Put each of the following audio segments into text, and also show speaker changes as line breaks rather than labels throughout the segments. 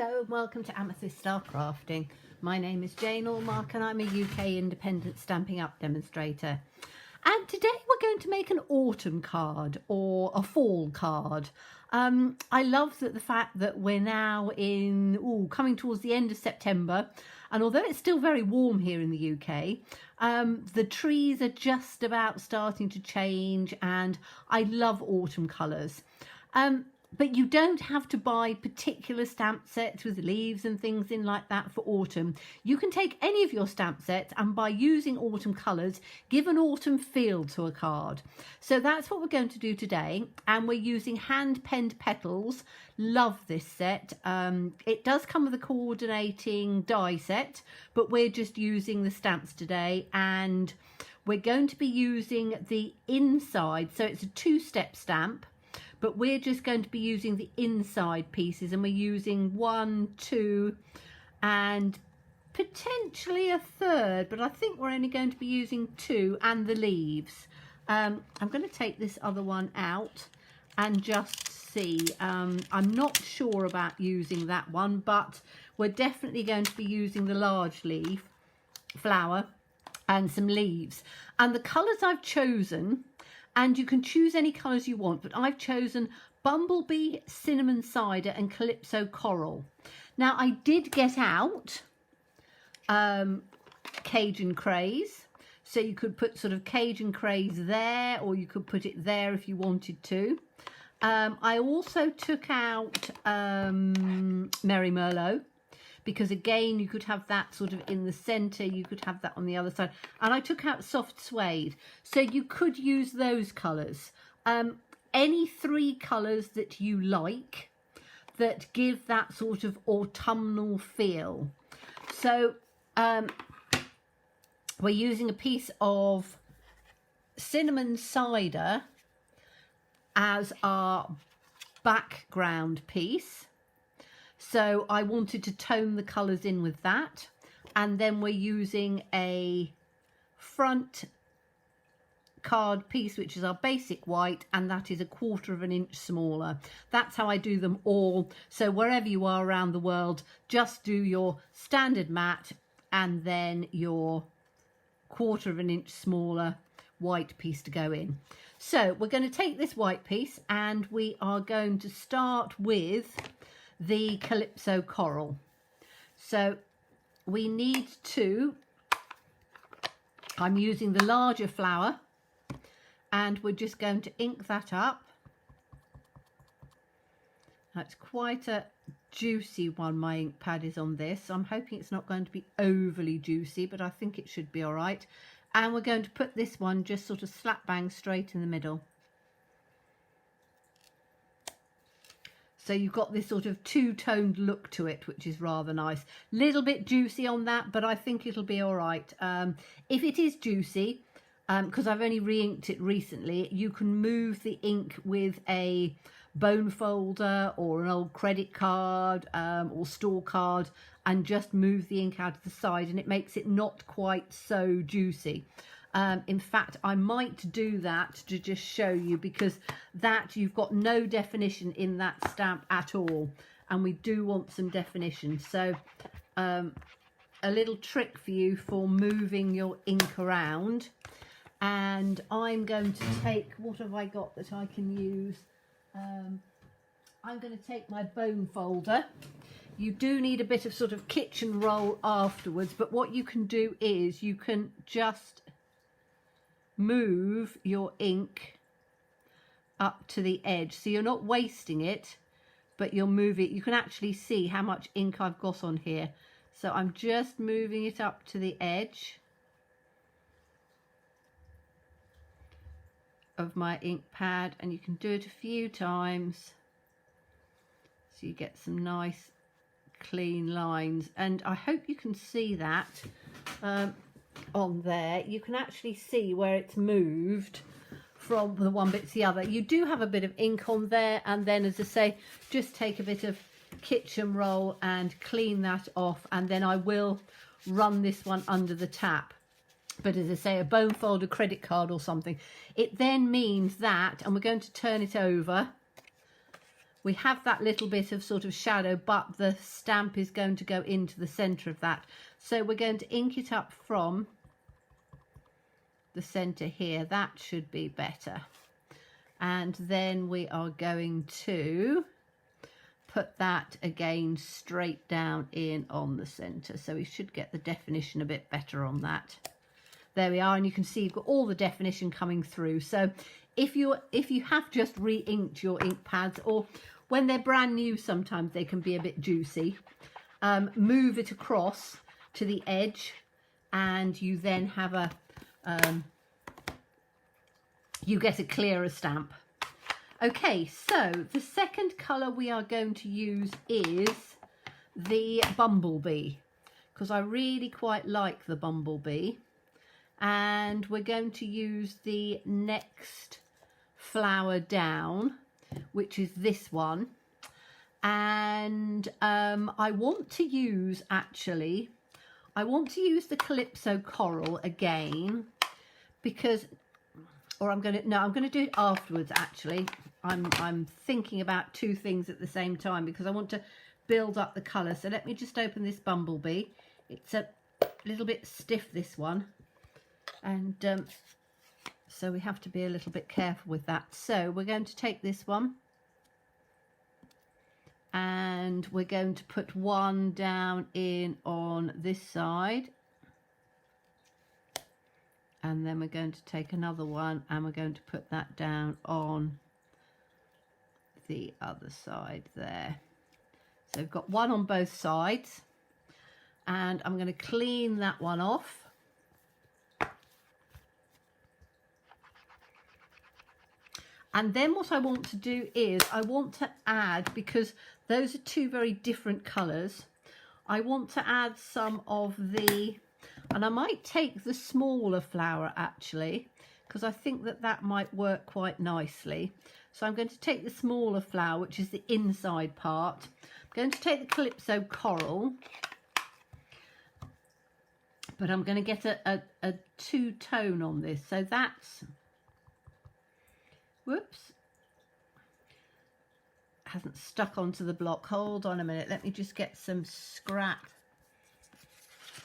Hello and welcome to Amethyst Star Crafting. My name is Jane Allmark and I'm a UK independent Stampin' Up demonstrator. And today we're going to make an autumn card or a fall card. I love the fact that we're now coming towards the end of September, and although it's still very warm here in the UK, the trees are just about starting to change, and I love autumn colours. But you don't have to buy particular stamp sets with leaves and things in like that for autumn. You can take any of your stamp sets and by using autumn colours, give an autumn feel to a card. So that's what we're going to do today. And we're using hand-penned Petals. Love this set. It does come with a coordinating die set, but we're just using the stamps today. And we're going to be using the inside. So it's a two-step stamp. But we're just going to be using the inside pieces, and we're using 1, 2 and potentially a third, but I think we're only going to be using 2 and the leaves. I'm going to take this other one out and just see. I'm not sure about using that one, but we're definitely going to be using the large leaf flower and some leaves. And the colours I've chosen, and you can choose any colours you want, but I've chosen Bumblebee, Cinnamon Cider and Calypso Coral. Now I did get out Cajun Craze, so you could put sort of Cajun Craze there, or you could put it there if you wanted to. I also took out Merry Merlot, because again you could have that sort of in the centre, you could have that on the other side, and I took out Soft Suede, so you could use those colours. Any 3 colours that you like that give that sort of autumnal feel. So we're using a piece of Cinnamon Cider as our background piece. So I wanted to tone the colours in with that. And then we're using a front card piece, which is our basic white, and that is 1/4 inch smaller. That's how I do them all. So wherever you are around the world, just do your standard matte and then your 1/4 inch smaller white piece to go in. So we're going to take this white piece and we are going to start with the Calypso Coral. So we need to, I'm using the larger flower, and we're just going to ink that up. That's quite a juicy one, my ink pad is on this. I'm hoping it's not going to be overly juicy, but I think it should be all right. And we're going to put this one just sort of slap bang straight in the middle. So you've got this sort of two-toned look to it, which is rather nice. Little bit juicy on that, but I think it'll be all right. If it is juicy, because I've only re-inked it recently, you can move the ink with a bone folder or an old credit card or store card, and just move the ink out of the side, and it makes it not quite so juicy. In fact, I might do that to just show you, because that you've got no definition in that stamp at all, and we do want some definition. So a little trick for you for moving your ink around. And I'm going to take, what have I got that I can use? I'm going to take my bone folder. You do need a bit of sort of kitchen roll afterwards, but what you can do is you can just move your ink up to the edge, so you're not wasting it, but you'll move it. You can actually see how much ink I've got on here, so I'm just moving it up to the edge of my ink pad, and you can do it a few times so you get some nice clean lines. And I hope you can see that on there. You can actually see where it's moved from the one bit to the other. You do have a bit of ink on there, and then, as I say, just take a bit of kitchen roll and clean that off, and then I will run this one under the tap. But as I say, a bone folder, credit card or something. It then means that, and we're going to turn it over, we have that little bit of sort of shadow, but the stamp is going to go into the center of that. So we're going to ink it up from the center here. That should be better. And then we are going to put that again straight down in on the center. So we should get the definition a bit better on that. There we are, and you can see you've got all the definition coming through. So if you have just re-inked your ink pads, or when they're brand new, sometimes they can be a bit juicy, move it across to the edge, and you then have a you get a clearer stamp. Okay, so the second colour we are going to use is the bumblebee, because I really quite like the bumblebee. And we're going to use the next flower down, which is this one. And I want to use the Calypso Coral again, because, or I'm going to do it afterwards actually. I'm thinking about two things at the same time because I want to build up the colour. So let me just open this bumblebee. It's a little bit stiff, this one. And so we have to be a little bit careful with that. So we're going to take this one and we're going to put one down in on this side, and then we're going to take another one and we're going to put that down on the other side there. So we've got one on both sides, and I'm going to clean that one off. And then what I want to do is I want to add, because those are two very different colours, I want to add some of the, and I might take the smaller flower actually, because I think that that might work quite nicely. So I'm going to take the smaller flower, which is the inside part. I'm going to take the Calypso Coral, but I'm going to get a two-tone on this. So that's, whoops, hasn't stuck onto the block. Hold on a minute, let me just get some scrap.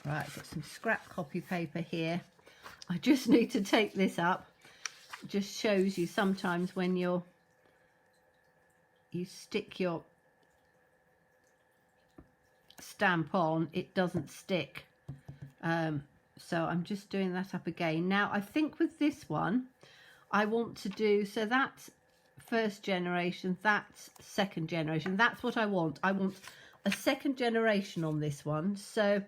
Right, got some scrap copy paper here. I just need to take this up. It just shows you sometimes when you stick your stamp on, it doesn't stick. So I'm just doing that up again. Now I think with this one I want to do, so that's first generation, that's second generation. That's what I want. I want a second generation on this one. So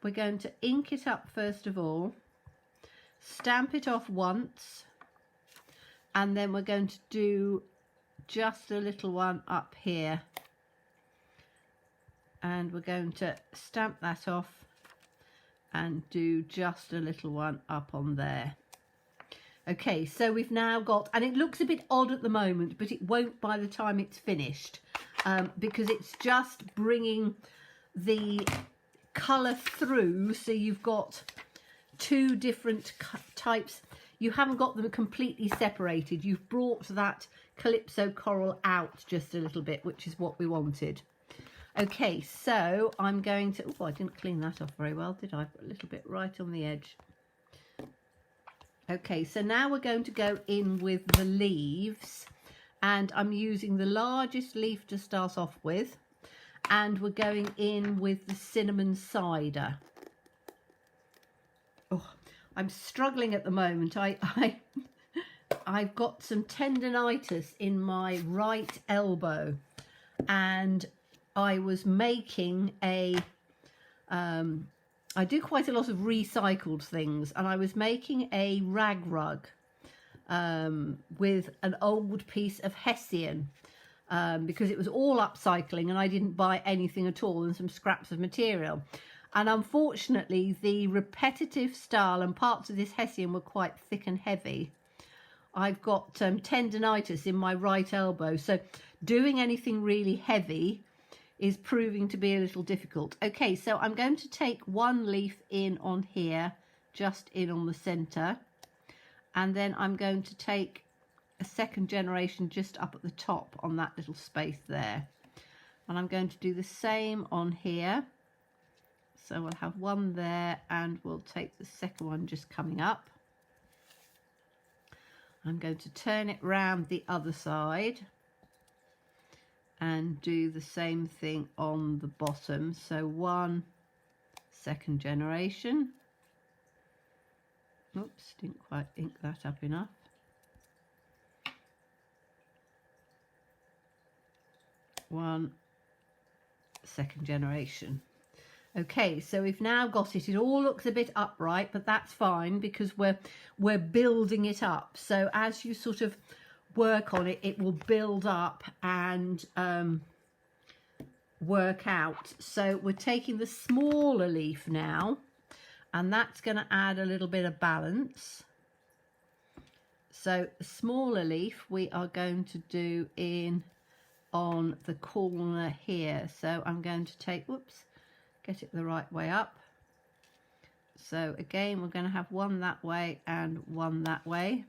we're going to ink it up first of all, stamp it off once, and then we're going to do just a little one up here, and we're going to stamp that off and do just a little one up on there. Okay, so we've now got, and it looks a bit odd at the moment, but it won't by the time it's finished, because it's just bringing the colour through. So you've got two different types. You haven't got them completely separated. You've brought that Calypso Coral out just a little bit, which is what we wanted. Okay, so I'm going to, oh, I didn't clean that off very well, did I? Put a little bit right on the edge. Okay, so now we're going to go in with the leaves, and I'm using the largest leaf to start off with, and we're going in with the cinnamon cider. Oh, I'm struggling at the moment. I've got some tendinitis in my right elbow, and I was making a I do quite a lot of recycled things, and I was making a rag rug with an old piece of hessian, because it was all upcycling and I didn't buy anything at all, and some scraps of material. And unfortunately the repetitive style and parts of this hessian were quite thick and heavy. I've got tendinitis in my right elbow, so doing anything really heavy is proving to be a little difficult. Okay, so I'm going to take one leaf in on here, just in on the center, and then I'm going to take a second generation just up at the top on that little space there. And I'm going to do the same on here. So we'll have one there, and we'll take the second one just coming up. I'm going to turn it round the other side and do the same thing on the bottom. So one second generation. Oops, didn't quite ink that up enough. One second generation. Okay, so we've now got it. It all looks a bit upright, but that's fine because we're building it up. So as you sort of work on it, it will build up and work out. So we're taking the smaller leaf now, and that's going to add a little bit of balance. So the smaller leaf we are going to do in on the corner here. So I'm going to take, whoops, get it the right way up. So again, we're going to have one that way and one that way.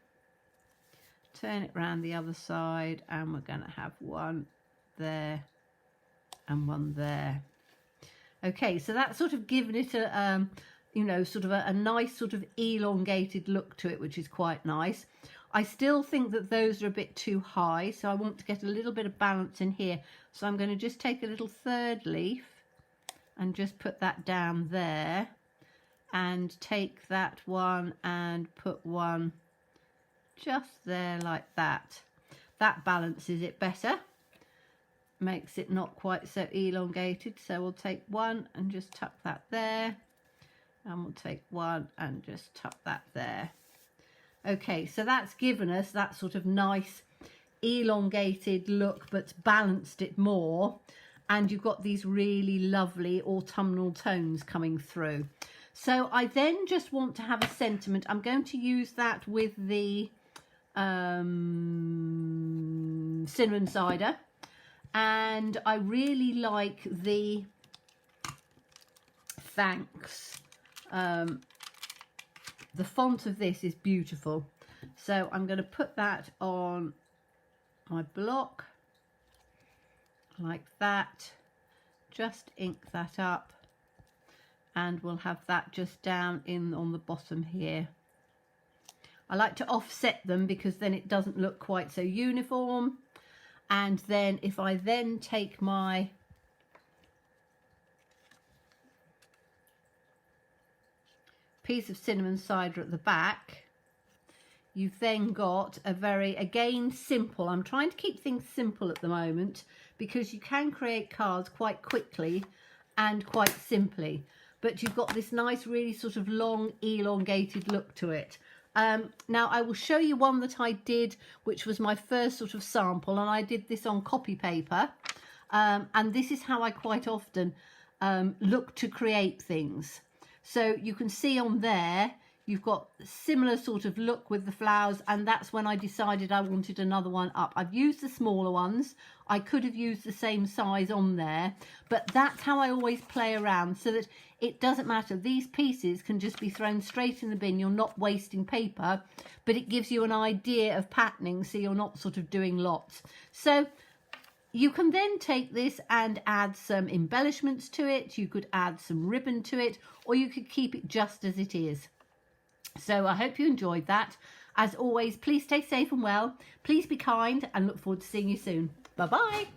Turn it round the other side, and we're going to have one there and one there. Okay, so that's sort of given it a you know, sort of a nice sort of elongated look to it, which is quite nice. I still think that those are a bit too high, so I want to get a little bit of balance in here. So I'm going to just take a little third leaf and just put that down there, and take that one and put one just there like that. That balances it better, makes it not quite so elongated. So we'll take one and just tuck that there, and we'll take one and just tuck that there. Okay, so that's given us that sort of nice elongated look, but balanced it more, and you've got these really lovely autumnal tones coming through. So I then just want to have a sentiment. I'm going to use that with the cinnamon cider, and I really like the Thanks. The font of this is beautiful, so I'm going to put that on my block like that, just ink that up, and we'll have that just down in on the bottom here. I like to offset them because then it doesn't look quite so uniform. And then if I then take my piece of cinnamon cider at the back, you've then got a very, again, simple. I'm trying to keep things simple at the moment because you can create cards quite quickly and quite simply, but you've got this nice, really sort of long, elongated look to it. Now I will show you one that I did, which was my first sort of sample, and I did this on copy paper, and this is how I quite often look to create things. So you can see on there you've got a similar sort of look with the flowers, and that's when I decided I wanted another one up. I've used the smaller ones. I could have used the same size on there, but that's how I always play around, so that it doesn't matter. These pieces can just be thrown straight in the bin. You're not wasting paper, but it gives you an idea of patterning, so you're not sort of doing lots. So you can then take this and add some embellishments to it. You could add some ribbon to it, or you could keep it just as it is. So I hope you enjoyed that. As always, please stay safe and well. Please be kind, and look forward to seeing you soon. Bye-bye.